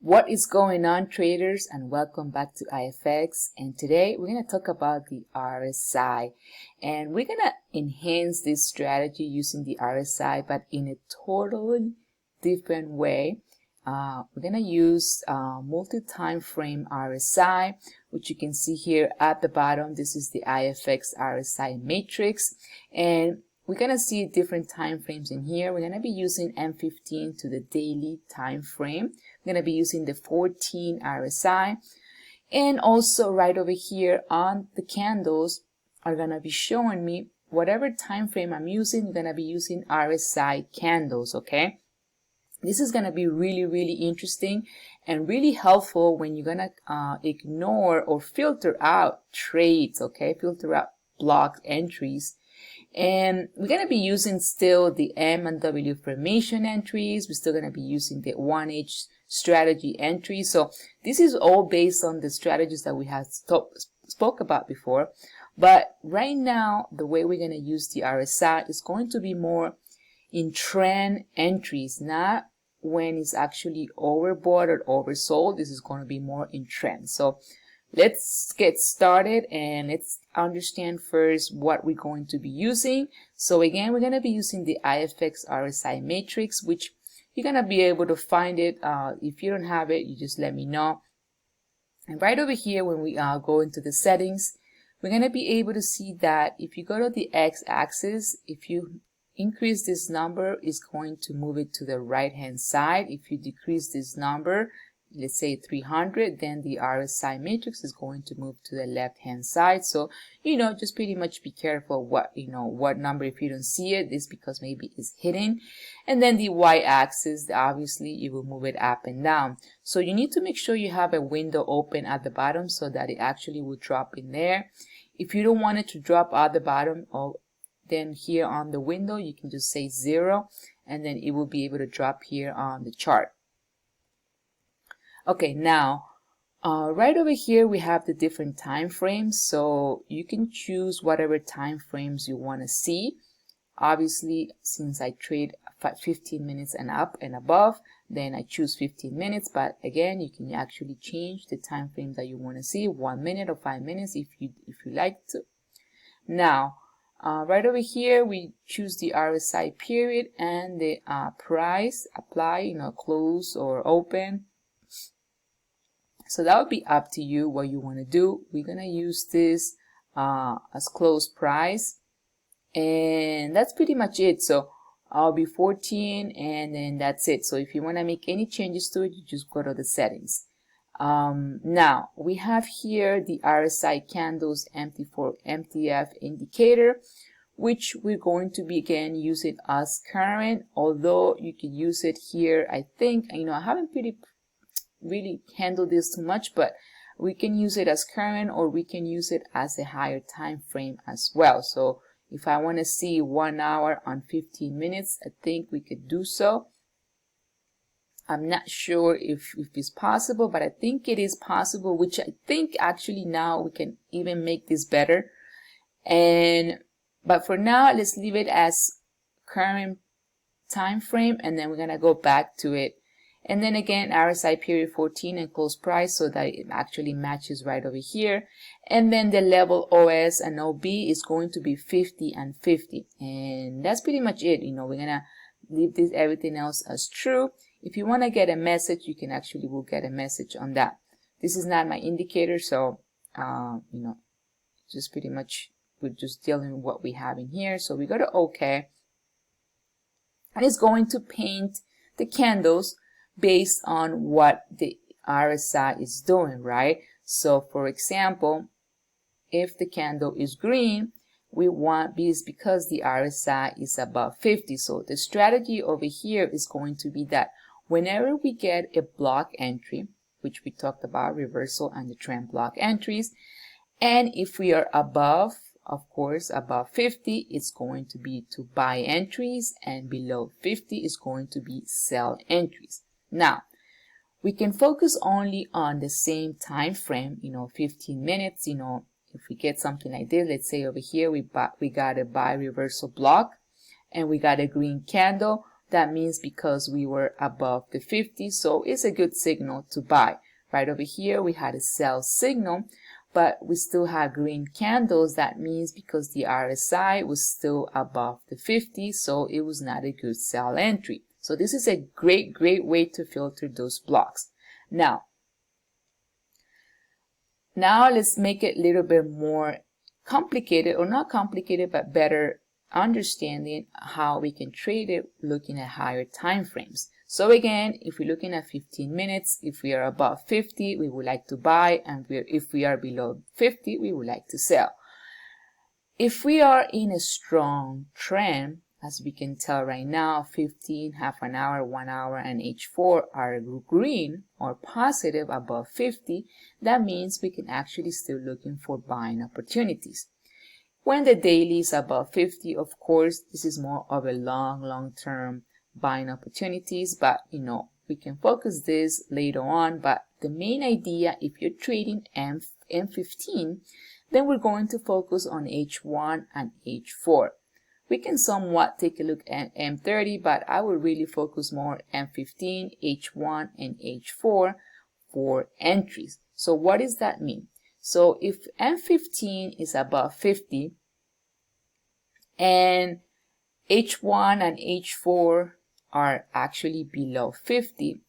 What is going on, traders, and welcome back to IFX. And today we're going to talk about the RSI, and we're going to enhance this strategy using the RSI, but in a totally different way. We're going to use multi-time frame RSI, which you can see here at the bottom. This is the IFX RSI matrix, and we're going to see different time frames in here. We're going to be using M15 to the daily time frame. We're going to be using the 14 RSI, and also right over here on the candles are going to be showing me whatever time frame I'm using. We're going to be using RSI candles. Okay, this is going to be really interesting and really helpful when you're going to ignore or filter out trades. Okay, filter out blocked entries. And we're going to be using still the M and W formation entries. We're still going to be using the 1H strategy entries. So this is all based on the strategies that we have spoke about before. But right now, the way we're going to use the RSI is going to be more in trend entries, not when it's actually overbought or oversold. This is going to be more in trend. So let's get started and let's understand first what we're going to be using. So again, we're going to be using the IFX RSI matrix, which you're going to be able to find it. If you don't have it, you just let me know. And right over here, when we go into the settings, we're going to be able to see that if you go to the x-axis, if you increase this number, it's going to move it to the right hand side. If you decrease this number, let's say 300, then the RSI matrix is going to move to the left hand side. So just pretty much be careful what number. If you don't see it, it's because maybe it's hidden. And then the y-axis, obviously you will move it up and down. So you need to make sure you have a window open at the bottom so that it actually will drop in there. If you don't want it to drop at the bottom, then here on the window you can just say 0, and then it will be able to drop here on the chart. Okay, now right over here we have the different time frames, so you can choose whatever time frames you want to see. Obviously, since I trade 15 minutes and up and above, then I choose 15 minutes. But again, you can actually change the time frame that you want to see, 1 minute or 5 minutes if you like to. Now, right over here we choose the RSI period and the price, apply, close or open. So that would be up to you what you want to do. We're going to use this as close price, and that's pretty much it. So I'll be 14, and then that's it. So if you want to make any changes to it, you just go to the settings. Now we have here the RSI candles MTF indicator, which we're going to be again use it as current, although you can use it here. I think, I haven't really handle this too much, but we can use it as current, or we can use it as a higher time frame as well. So if I want to see 1 hour on 15 minutes, I think we could do so. I'm not sure if it's possible, but I think it is possible, which I think actually now we can even make this better. But for now, let's leave it as current time frame, and then we're going to go back to it. And then again, RSI period 14 and close price, so that it actually matches right over here. And then the level OS and OB is going to be 50 and 50. And that's pretty much it. We're going to leave this everything else as true. If you want to get a message, you can will get a message on that. This is not my indicator, so just pretty much we're just dealing with what we have in here. So we go to OK, and it's going to paint the candles based on what the RSI is doing, right? So for example, if the candle is green, we want this because the RSI is above 50. So the strategy over here is going to be that whenever we get a block entry, which we talked about, reversal and the trend block entries, and if we are above, of course, above 50, it's going to be to buy entries, and below 50 is going to be sell entries. Now, we can focus only on the same time frame, 15 minutes. If we get something like this, let's say over here we got a buy reversal block and we got a green candle. That means because we were above the 50, so it's a good signal to buy. Right over here, we had a sell signal, but we still had green candles. That means because the RSI was still above the 50, so it was not a good sell entry. So this is a great way to filter those blocks. Now let's make it a little bit more complicated, or not complicated, but better understanding how we can trade it looking at higher time frames. So again, if we're looking at 15 minutes, if we are above 50, we would like to buy, and if we are below 50, we would like to sell. If we are in a strong trend, as we can tell right now, 15, half an hour, 1 hour, and H4 are green or positive above 50, that means we can actually still looking for buying opportunities. When the daily is above 50, of course, this is more of a long-term buying opportunities, but we can focus this later on. But the main idea, if you're trading M15, then we're going to focus on H1 and H4. We can somewhat take a look at M30, but I will really focus more M15, H1, and H4 for entries. So what does that mean? So if M15 is above 50 and H1 and H4 are actually below 50,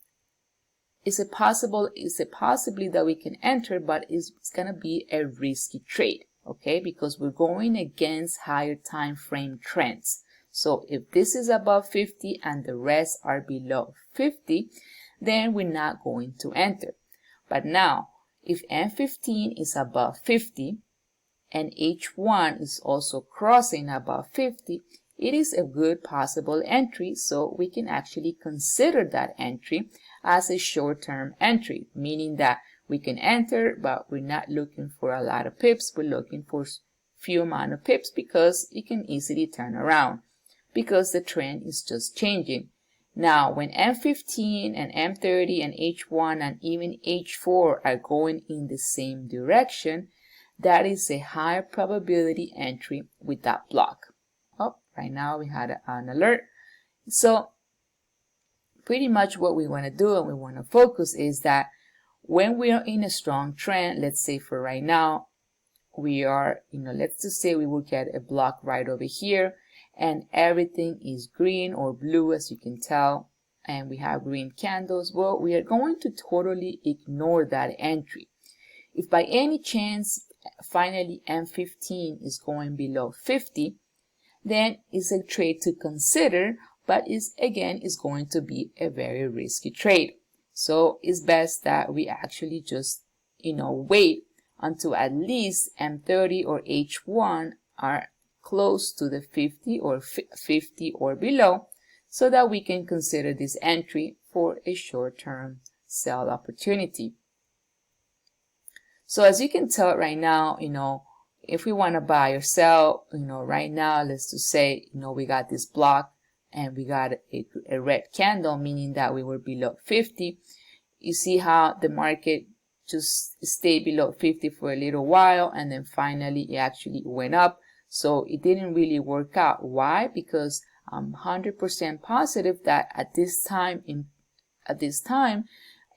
it's a possibility that we can enter, but it's going to be a risky trade. Okay, because we're going against higher time frame trends. So if this is above 50 and the rest are below 50, then we're not going to enter. But now, if M15 is above 50 and H1 is also crossing above 50, it is a good possible entry, so we can actually consider that entry as a short-term entry, meaning that we can enter, but we're not looking for a lot of pips. We're looking for few amount of pips because it can easily turn around because the trend is just changing. Now, when M15 and M30 and H1 and even H4 are going in the same direction, that is a higher probability entry with that block. Oh, right now we had an alert. So pretty much what we want to do and we want to focus is that when we are in a strong trend, let's say for right now, we are, let's just say we will get a block right over here and everything is green or blue, as you can tell, and we have green candles. Well, we are going to totally ignore that entry. If by any chance, finally M15 is going below 50, then it's a trade to consider, but is going to be a very risky trade. So it's best that we actually just, wait until at least M30 or H1 are close to the 50 or 50 or below, so that we can consider this entry for a short-term sell opportunity. So as you can tell right now, if we want to buy or sell, right now, let's just say, we got this block and we got a red candle, meaning that we were below 50. You see how the market just stayed below 50 for a little while, and then finally it actually went up. So it didn't really work out. Why? Because I'm 100% positive that at this time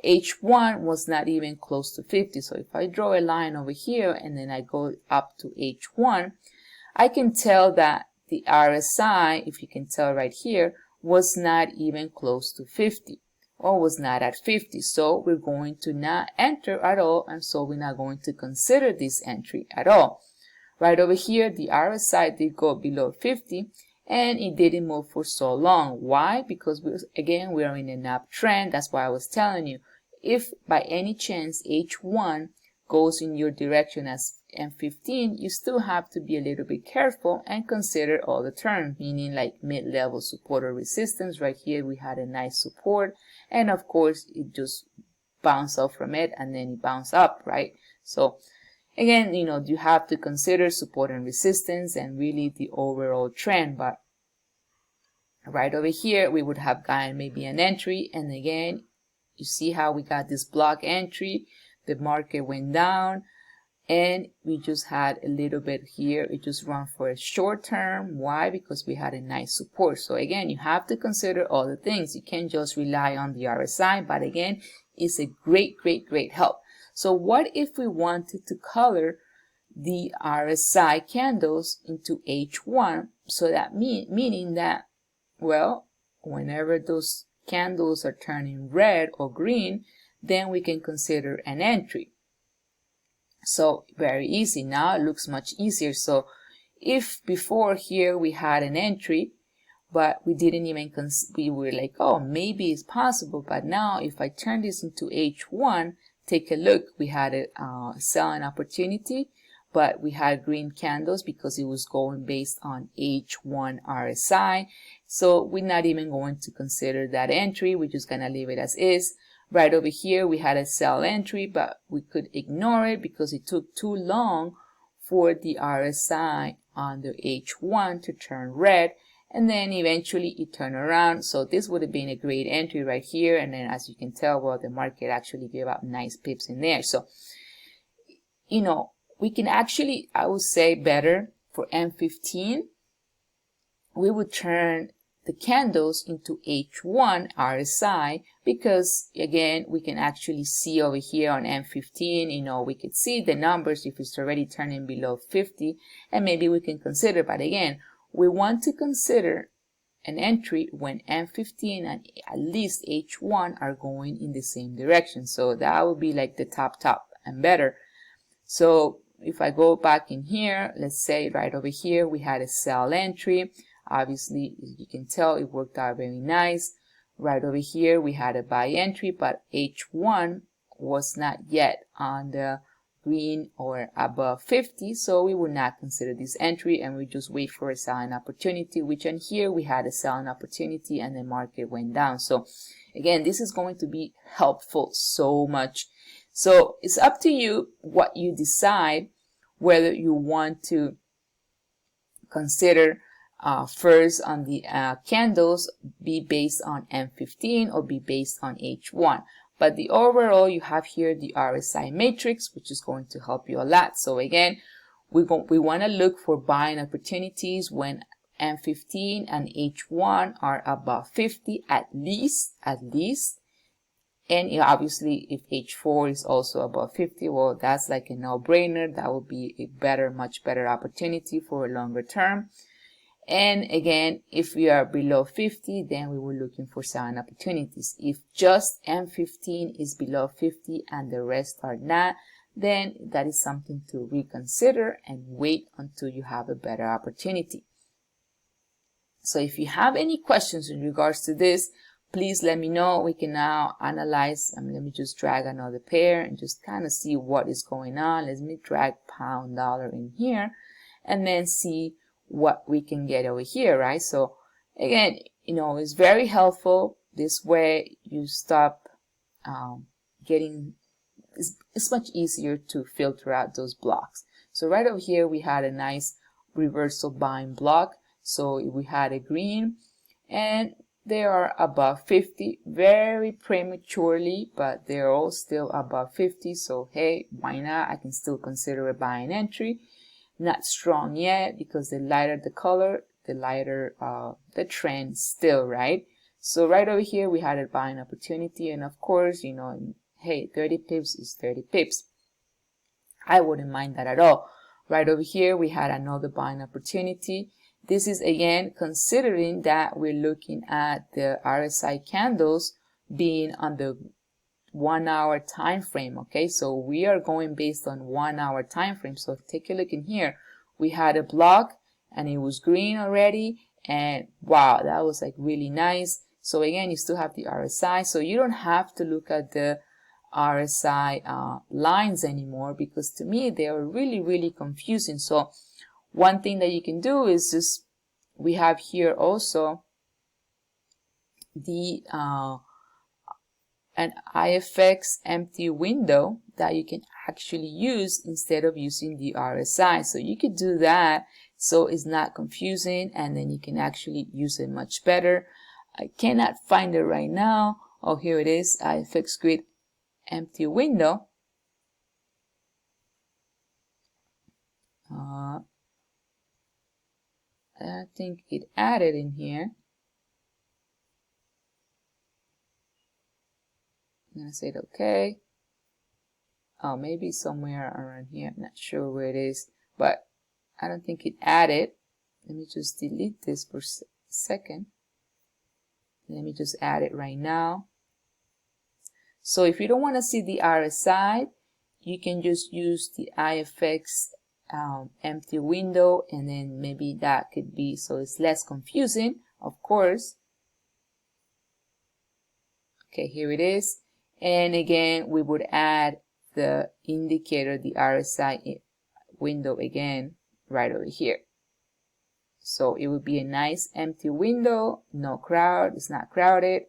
H1 was not even close to 50. So if I draw a line over here and then I go up to H1, I can tell that the RSI, if you can tell right here, was not even close to 50 or was not at 50. So we're going to not enter at all, and so we're not going to consider this entry at all. Right over here, the RSI did go below 50 and it didn't move for so long. Why? Because we are in an uptrend. That's why I was telling you, if by any chance H1 goes in your direction as M15, you still have to be a little bit careful and consider all the terms, meaning like mid-level support or resistance. Right here we had a nice support, and of course it just bounced off from it and then it bounced up, right? So again, you have to consider support and resistance and really the overall trend. But right over here we would have gotten maybe an entry, and again you see how we got this block entry. The market went down, and we just had a little bit here. It just run for a short term. Why? Because we had a nice support. So again, you have to consider all the things. You can't just rely on the RSI, but again, it's a great help. So what if we wanted to color the RSI candles into H1? So that meaning that, well, whenever those candles are turning red or green, then we can consider an entry. So very easy. Now it looks much easier. So if before here we had an entry, but we didn't even we were like, oh, maybe it's possible. But now if I turn this into H1, take a look. We had a selling opportunity, but we had green candles because it was going based on H1 RSI. So we're not even going to consider that entry. We're just going to leave it as is. Right over here, we had a sell entry, but we could ignore it because it took too long for the RSI on the H1 to turn red. And then eventually it turned around. So this would have been a great entry right here. And then as you can tell, well, the market actually gave out nice pips in there. So, you know, we can actually, I would say better for M15, we would turn the candles into H1 RSI, because again, we can actually see over here on M15, you know, we could see the numbers if it's already turning below 50, and maybe we can consider, but again, we want to consider an entry when M15 and at least H1 are going in the same direction. So that would be like the top and better. So if I go back in here, let's say right over here, we had a sell entry. Obviously, as you can tell, it worked out very nice. Right over here, we had a buy entry, but H1 was not yet on the green or above 50, so we would not consider this entry, and we just wait for a selling opportunity, which in here we had a selling opportunity and the market went down. So again, this is going to be helpful so much. So it's up to you what you decide, whether you want to consider first on the candles be based on M15 or be based on H1. But the overall, you have here the RSI matrix, which is going to help you a lot. So again, we want to look for buying opportunities when M15 and H1 are above 50 at least. And obviously, if H4 is also above 50, well, that's like a no-brainer. That would be a much better opportunity for a longer term. And again, if we are below 50, then we were looking for selling opportunities. If just M15 is below 50 and the rest are not, then that is something to reconsider and wait until you have a better opportunity. So if you have any questions in regards to this, please let me know. We can now analyze. Let me just drag another pair and just kind of see what is going on. Let me drag pound dollar in here and then see what we can get over here, right? So again, you know, it's very helpful. This way you stop it's much easier to filter out those blocks. So right over here, we had a nice reversal buying block. So we had a green and they are above 50 very prematurely, but they're all still above 50. So hey, why not? I can still consider a buying entry. Not strong yet, because the lighter the color, the lighter the trend still, right? So right over here, we had a buying opportunity. And of course, you know, hey, 30 pips is 30 pips. I wouldn't mind that at all. Right over here, we had another buying opportunity. This is again considering that we're looking at the RSI candles being on the 1 hour time frame. Okay, so we are going based on 1 hour time frame. So take a look in here. We had a block and it was green already, and wow, that was like really nice. So again, you still have the RSI, so you don't have to look at the RSI lines anymore, because to me they are really confusing. So one thing that you can do is just, we have here also the an IFX empty window that you can actually use instead of using the RSI. So you could do that so it's not confusing, and then you can actually use it much better. I cannot find it right now. Oh, here it is, IFX grid empty window. I think it added in here. I'm gonna say okay. Oh, maybe somewhere around here. I'm not sure where it is, but I don't think it added. Let me just delete this for a second. Let me just add it right now. So if you don't want to see the RSI, you can just use the IFX empty window, and then maybe that could be, so it's less confusing, of course. Okay, here it is. And again, we would add the indicator, the RSI window again, right over here. So it would be a nice empty window, no crowd, it's not crowded.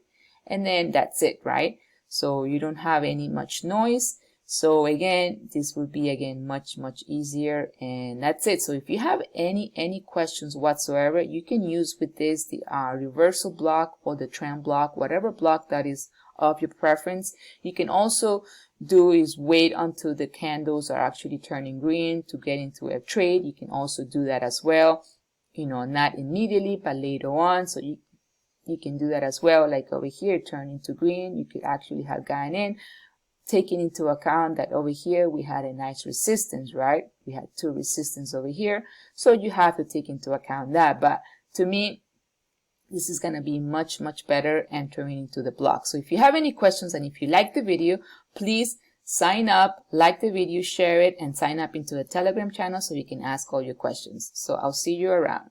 And then that's it, right? So you don't have any much noise. So again, this will be again much easier, and that's it. So if you have any questions whatsoever, you can use with this the reversal block or the trend block, whatever block that is of your preference. You can also do is wait until the candles are actually turning green to get into a trade. You can also do that as well, you know, not immediately but later on. So you can do that as well, like over here turning to green. You could actually have gone in, taking into account that over here we had a nice resistance, right? We had two resistance over here, so you have to take into account that. But to me, this is going to be much better entering into the block. So if you have any questions and if you like the video, please sign up, like the video, share it, and sign up into the Telegram channel so you can ask all your questions. So I'll see you around.